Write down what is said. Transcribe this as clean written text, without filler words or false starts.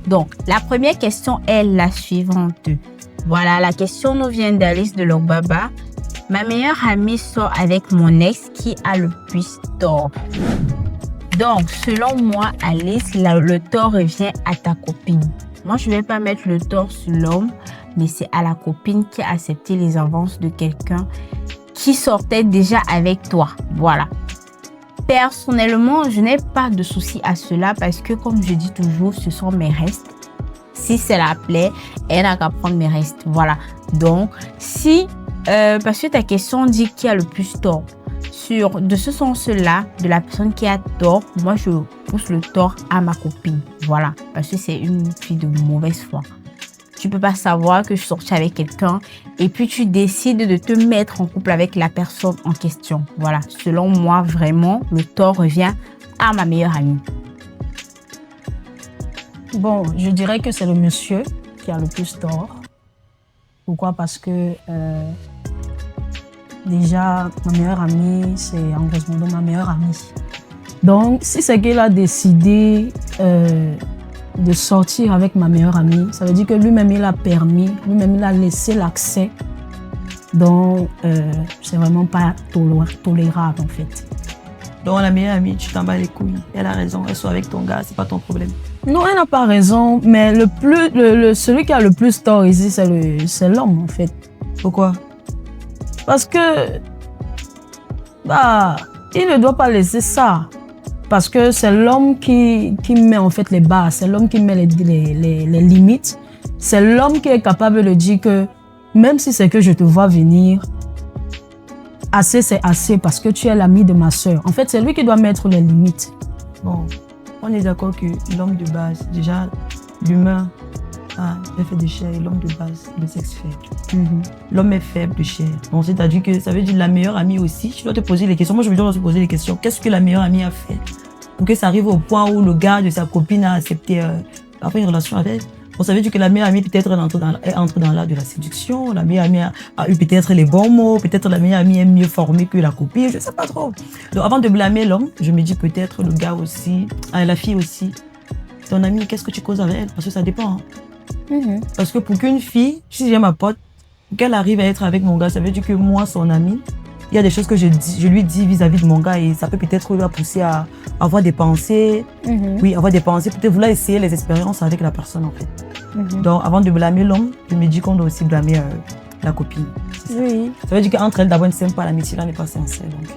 Donc, la première question est la suivante. Voilà, la question nous vient d'Alice de Logbaba. Ma meilleure amie sort avec mon ex qui a le plus tort. Donc, selon moi, Alice, le tort revient à ta copine. Moi, je ne vais pas mettre le tort sur l'homme, mais c'est à la copine qui a accepté les avances de quelqu'un qui sortait déjà avec toi. Voilà. Personnellement, je n'ai pas de souci à cela parce que, comme je dis toujours, ce sont mes restes. Si ça la plaît, elle n'a qu'à prendre mes restes. Voilà. Donc, si, parce que ta question dit qui a le plus tort. De ce sens-là, de la personne qui a tort, moi, je pousse le tort à ma copine. Voilà. Parce que c'est une fille de mauvaise foi. Tu ne peux pas savoir que je suis sortie avec quelqu'un et puis tu décides de te mettre en couple avec la personne en question. Voilà. Selon moi, vraiment, le tort revient à ma meilleure amie. Bon, je dirais que c'est le monsieur qui a le plus tort. Pourquoi? Parce que déjà, ma meilleure amie, c'est en grosso modo ma meilleure amie. Donc, si c'est qu'elle a décidé de sortir avec ma meilleure amie, ça veut dire que lui-même, il a permis, lui-même, il a laissé l'accès. Donc, c'est vraiment pas tolérable, en fait. Donc, la meilleure amie, tu t'en bats les couilles. Elle a raison, elle soit avec ton gars, c'est pas ton problème. Non, elle n'a pas raison, mais celui qui a le plus tort ici, c'est l'homme, en fait. Pourquoi? Parce que, il ne doit pas laisser ça. Parce que c'est l'homme qui met en fait les bases, c'est l'homme qui met les limites. C'est l'homme qui est capable de dire que même si c'est que je te vois venir, assez c'est assez parce que tu es l'ami de ma soeur. En fait, c'est lui qui doit mettre les limites. Bon, on est d'accord que l'homme de base, déjà, l'humain, est fait de chair et l'homme de base, le sexe faible. L'homme est faible de chair. Donc, c'est-à-dire que ça veut dire la meilleure amie aussi. Tu dois te poser les questions. Moi, je me dois te poser les questions. Qu'est-ce que la meilleure amie a fait pour que ça arrive au point où le gars de sa copine a accepté avoir une relation avec? Bon, ça veut dire que la meilleure amie, peut-être, elle entre dans l'art de la séduction. La meilleure amie a eu peut-être les bons mots. Peut-être la meilleure amie est mieux formée que la copine. Je ne sais pas trop. Donc, avant de blâmer l'homme, je me dis peut-être le gars aussi, la fille aussi. Ton amie, qu'est-ce que tu causes avec elle? Parce que ça dépend. Parce que pour qu'une fille, si j'ai ma pote, pour qu'elle arrive à être avec mon gars, ça veut dire que moi, son amie, il y a des choses que je lui dis vis-à-vis de mon gars et ça peut peut-être la pousser à avoir des pensées. Oui, avoir des pensées, peut-être vouloir essayer les expériences avec la personne en fait. Donc avant de blâmer l'homme, je me dis qu'on doit aussi blâmer la copine. Oui. Ça veut dire qu'entre elles, d'abord, une sympa, l'amitié là n'est pas sincère. Donc.